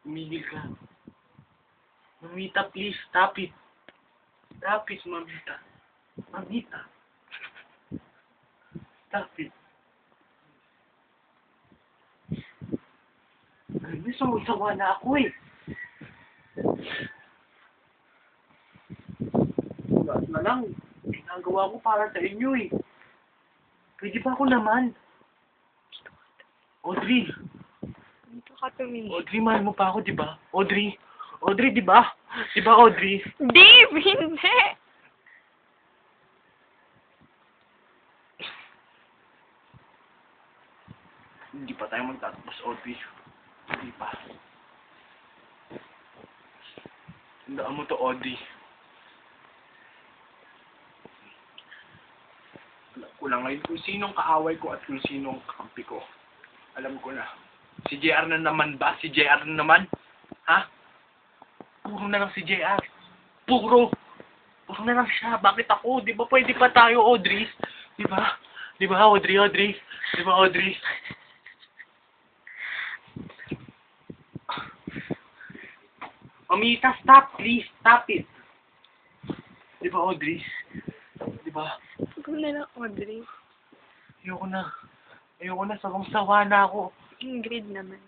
Umigil ka. Mamita, please. Stop it. Stop it, Mamita. Mamita. Stop it. Ay, sumawa na ako eh. Lahat na lang. Ginagawa ko para sa inyo eh. Pwede ba ako naman? Audrey. Dito ka tumingin. Audrey, mahal mo pa ako, di ba? Audrey. Audrey, di ba? Di ba, Audrey? Dave, hindi! Hindi pa tayo magtatapos, Audrey. Hindi pa. Tandaan mo to, Audrey. Alam ko lang ngayon kung sinong kaaway ko at kung sinong kakampi ko. Alam ko na. Si JR na naman ba? Si JR na naman? Ha? Puro na lang si JR. Puro! Puro na lang siya. Bakit ako? Di ba pwede pa tayo, Audrey? Di ba? Di ba, Audrey? Audrey? Di ba, Audrey? Mamita, stop, please. Stop it. Di ba, Audrey? Di ba? Ikaw na lang, Audrey. Ayoko na. Ayoko na. Sawang-sawa na ako. Ingrid naman.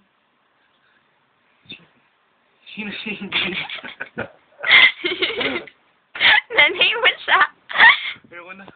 Sino si Ingrid? Nanay mo siya. Ayoko na.